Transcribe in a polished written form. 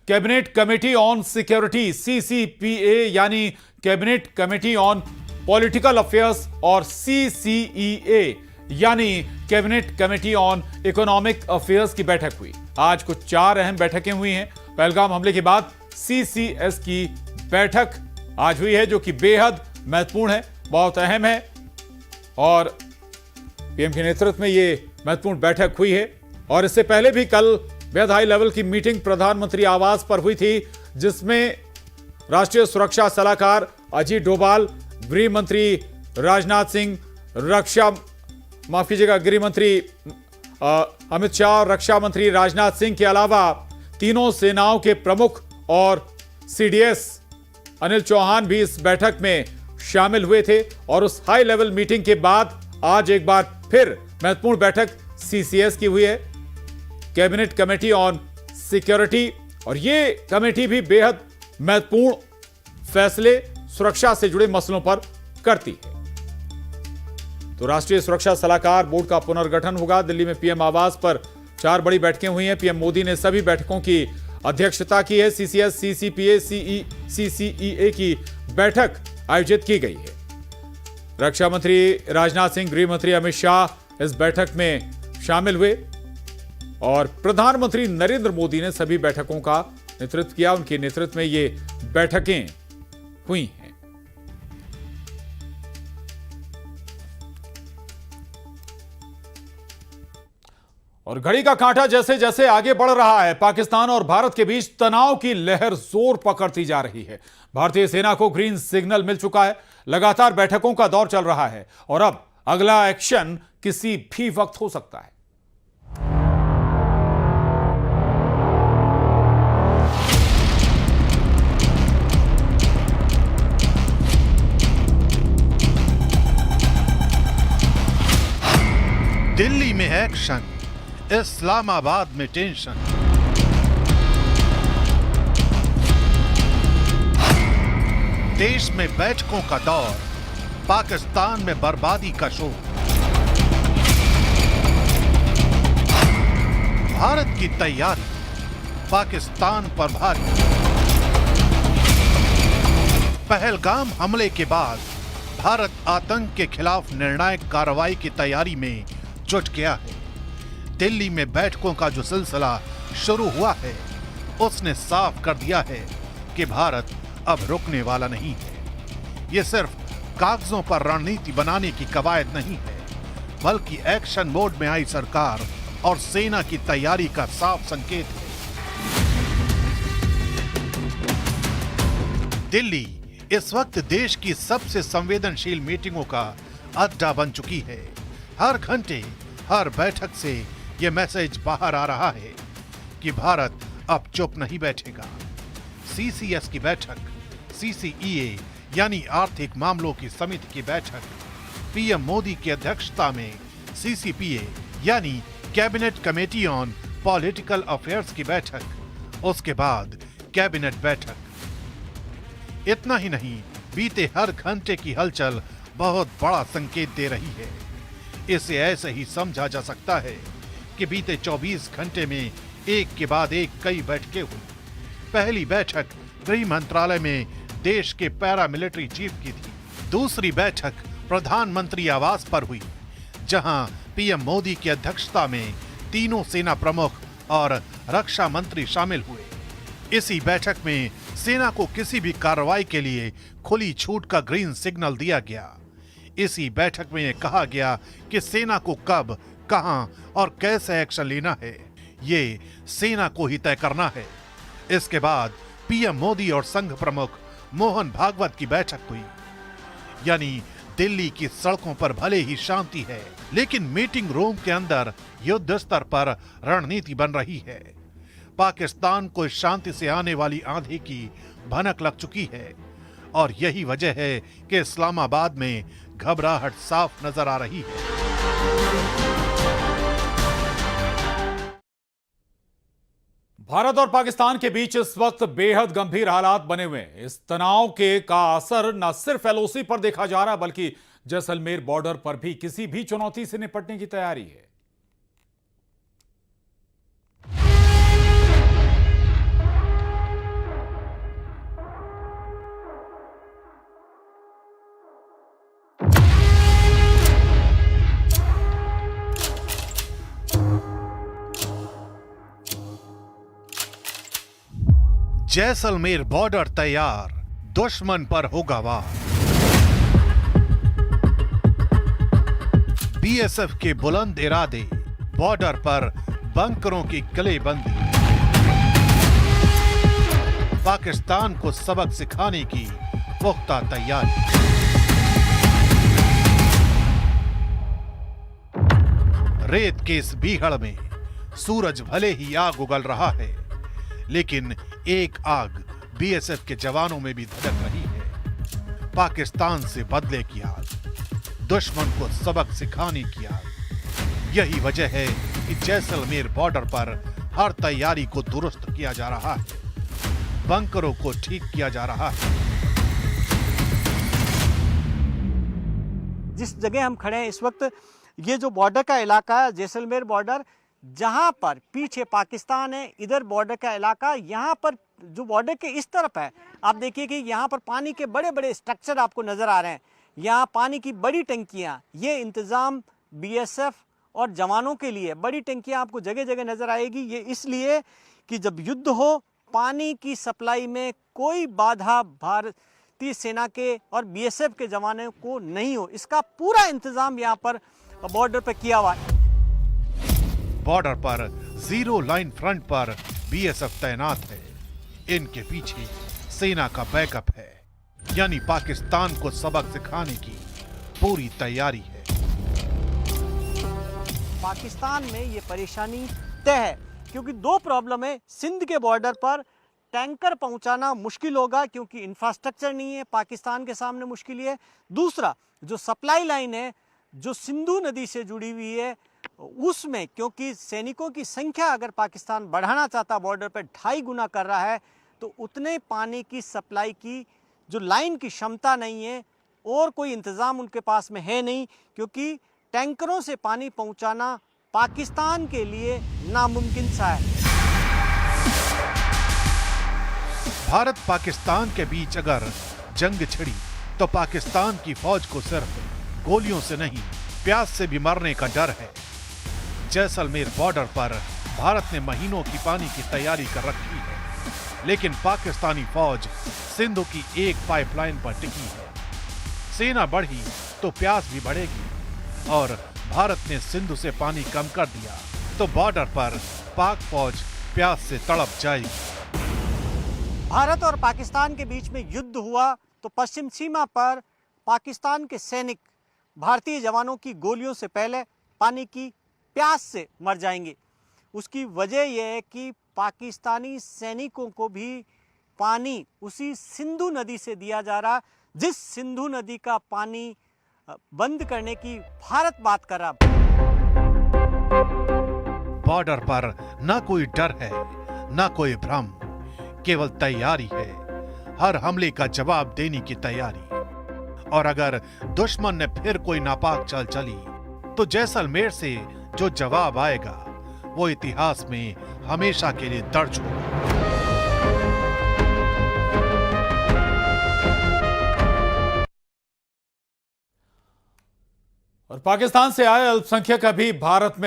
Cabinet committee on security CCPA यानी cabinet committee on political affairs और CCEA यानी cabinet committee on economic affairs की बैठक हुई। आज कुछ 4 अहम बैठकें हुई हैं। पहलगाम हमले के बाद सीसीएस की बैठक आज हुई है, जो कि बेहद महत्वपूर्ण है, बहुत अहम है और पीएम के नेतृत्व में यह महत्वपूर्ण बैठक हुई है। और इससे पहले भी कल बेहद हाई लेवल की मीटिंग प्रधानमंत्री आवास पर हुई थी, जिसमें राष्ट्रीय सुरक्षा सलाहकार अजीत डोभाल, गृह मंत्री राजनाथ सिंह, गृह मंत्री अमित शाह और रक्षा मंत्री राजनाथ सिंह के अलावा तीनों सेनाओं के प्रमुख और सीडीएस अनिल चौहान भी इस बैठक में शामिल हुए थे। और उस हाई लेवल मीटिंग के बाद आज एक बार फिर महत्वपूर्ण बैठक सीसीएस की हुई है, कैबिनेट कमेटी ऑन सिक्योरिटी। और यह कमेटी भी बेहद महत्वपूर्ण फैसले सुरक्षा से जुड़े मसलों पर करती है। तो राष्ट्रीय सुरक्षा सलाहकार बोर्ड का पुनर्गठन होगा। दिल्ली में पीएम आवास पर 4 बड़ी बैठकें हुई हैं। पीएम मोदी ने सभी बैठकों की अध्यक्षता की है। सीसीएस, सीसीपीए, सीसीईए की बैठक आयोजित की गई है। रक्षा मंत्री राजनाथ सिंह, गृह मंत्री अमित शाह इस बैठक में शामिल हुए और प्रधानमंत्री नरेंद्र मोदी ने सभी बैठकों का नेतृत्व किया। उनके नेतृत्व में ये बैठकें हुई हैं। और घड़ी का कांटा जैसे जैसे आगे बढ़ रहा है, पाकिस्तान और भारत के बीच तनाव की लहर जोर पकड़ती जा रही है। भारतीय सेना को ग्रीन सिग्नल मिल चुका है। लगातार बैठकों का दौर चल रहा है और अब अगला एक्शन किसी भी वक्त हो सकता है। दिल्ली में एक्शन, इस्लामाबाद में टेंशन। देश में बैठकों का दौर, पाकिस्तान में बर्बादी का शोर। भारत की तैयारी, पाकिस्तान पर भारी। पहलगाम हमले के बाद भारत आतंक के खिलाफ निर्णायक कार्रवाई की तैयारी में जुट गया है। दिल्ली में बैठकों का जो सिलसिला शुरू हुआ है, उसने साफ कर दिया है कि भारत अब रुकने वाला नहीं है। यह सिर्फ कागजों पर रणनीति बनाने की कवायद नहीं है, बल्कि एक्शन मोड में आई सरकार और सेना की तैयारी का साफ संकेत है। दिल्ली इस वक्त देश की सबसे संवेदनशील मीटिंगों का अड्डा बन चुकी है। हर घंटे, हर बैठक से यह मैसेज बाहर आ रहा है कि भारत अब चुप नहीं बैठेगा। सीसीएस की बैठक, सीसीईए यानी आर्थिक मामलों की समिति की बैठक, पीएम मोदी की अध्यक्षता में सीसीपीए यानी cabinet committee on political affairs की बैठक, उसके बाद कैबिनेट बैठक। इतना ही नहीं, बीते हर घंटे की हलचल बहुत बड़ा संकेत दे रही है। इसे ऐसे ही समझा जा सकता है कि बीते 24 घंटे में एक के बाद एक कई बैठकें हुई। पहली बैठक गृह मंत्रालय में देश के पैरामिलिट्री चीफ की थी। दूसरी बैठक प्रधानमंत्री आवास पर हुई, जहां पीएम मोदी की अध्यक्षता में तीनों सेना प्रमुख और रक्षा मंत्री शामिल हुए। इसी बैठक में सेना को किसी भी कार्रवाई के लिए खुली छूट का ग्रीन सिग्नल दिया गया। इसी बैठक में यह कहा गया कि सेना को कब, कहां और कैसे एक्शन लेना है, ये सेना को ही तय करना है। इसके बाद पीएम मोदी और संघ प्रमुख मोहन भागवत की बैठक हुई। यानी दिल्ली की सड़कों पर भले ही शांति है, लेकिन मीटिंग रूम के अंदर युद्ध स्तर पर रणनीति बन रही है। पाकिस्तान को शांति से आने वाली आंधी की भनक लग चुकी है और यही वजह है कि इस्लामाबाद में घबराहट साफ नजर आ रही है। भारत और पाकिस्तान के बीच इस वक्त बेहद गंभीर हालात बने हुए हैं। इस तनाव के का असर न सिर्फ एलओसी पर देखा जा रहा, बल्कि जैसलमेर बॉर्डर पर भी किसी भी चुनौती से निपटने की तैयारी है। जैसलमेर बॉर्डर तैयार, दुश्मन पर होगा वार। बीएसएफ के बुलंद इरादे, बॉर्डर पर बंकरों की किलेबंदी, पाकिस्तान को सबक सिखाने की पुख्ता तैयारी। रेत के इस बीहड़ में सूरज भले ही आग उगल रहा है, लेकिन एक आग बीएसएफ के जवानों में भी धधक रही है। पाकिस्तान से बदले की आग, दुश्मन को सबक सिखाने की आग। यही वजह है कि जैसलमेर बॉर्डर पर हर तैयारी को दुरुस्त किया जा रहा है, बंकरों को ठीक किया जा रहा है। जिस जगह हम खड़े हैं इस वक्त, ये जो बॉर्डर का इलाका है जैसलमेर बॉर्डर, जहां पर पीछे पाकिस्तान है, इधर बॉर्डर का इलाका, यहां पर जो बॉर्डर के इस तरफ है, आप देखिए कि यहां पर पानी के बड़े बड़े स्ट्रक्चर आपको नजर आ रहे हैं। यहां पानी की बड़ी टंकियां, ये इंतजाम बीएसएफ और जवानों के लिए बड़ी टंकियां आपको जगह जगह नजर आएगी। ये इसलिए कि जब युद्ध हो, पानी की सप्लाई में कोई बाधा भारतीय सेना के और बीएसएफ के जवानों को नहीं हो, इसका पूरा इंतजाम यहाँ पर बॉर्डर पर किया हुआ है। बॉर्डर पर जीरो लाइन फ्रंट पर बीएसएफ तैनात है। इनके पीछे सेना का बैकअप है, यानी पाकिस्तान को सबक सिखाने की पूरी तैयारी है। पाकिस्तान में ये परेशानी तय है, क्योंकि दो प्रॉब्लम है। सिंध के बॉर्डर पर टैंकर पहुंचाना मुश्किल होगा, क्योंकि इंफ्रास्ट्रक्चर नहीं है, पाकिस्तान के सामने मुश्किल है। दूसरा, जो सप्लाई लाइन है जो सिंधु नदी से जुड़ी हुई है, उसमें क्योंकि सैनिकों की संख्या अगर पाकिस्तान बढ़ाना चाहता बॉर्डर पर 2.5 गुना कर रहा है, तो उतने पानी की सप्लाई की जो लाइन की क्षमता नहीं है और कोई इंतज़ाम उनके पास में है नहीं, क्योंकि टैंकरों से पानी पहुंचाना पाकिस्तान के लिए नामुमकिन सा है। भारत पाकिस्तान के बीच अगर जंग छिड़ी तो पाकिस्तान की फौज को सिर्फ गोलियों से नहीं, प्यास से भी मरने का डर है। जैसलमेर बॉर्डर पर भारत ने महीनों की पानी की तैयारी कर रखी है, लेकिन पाकिस्तानी फौज सिंधु की एक पाइपलाइन पर टिकी है। सेना बढ़ी तो प्यास भी बढ़ेगी, और भारत ने सिंधु से पानी कम कर दिया तो बॉर्डर पर पाक फौज प्यास से तड़प जाएगी। भारत और पाकिस्तान के बीच में युद्ध हुआ तो पश्चिम सीमा पर पाकिस्तान के सैनिक भारतीय जवानों की गोलियों से पहले पानी की प्यास से मर जाएंगे। उसकी वजह यह है कि पाकिस्तानी सैनिकों को भी पानी उसी सिंधु नदी से दिया जा रहा, जिस सिंधु नदी का पानी बंद करने की भारत बात कर रहा। बॉर्डर पर न कोई डर है, न कोई भ्रम, केवल तैयारी है, हर हमले का जवाब देने की तैयारी। और अगर दुश्मन ने फिर कोई नापाक चाल चली तो जैसलमेर से जो जवाब आएगा वो इतिहास में हमेशा के लिए दर्ज होगा। और पाकिस्तान से आए अल्पसंख्यक अभी भारत में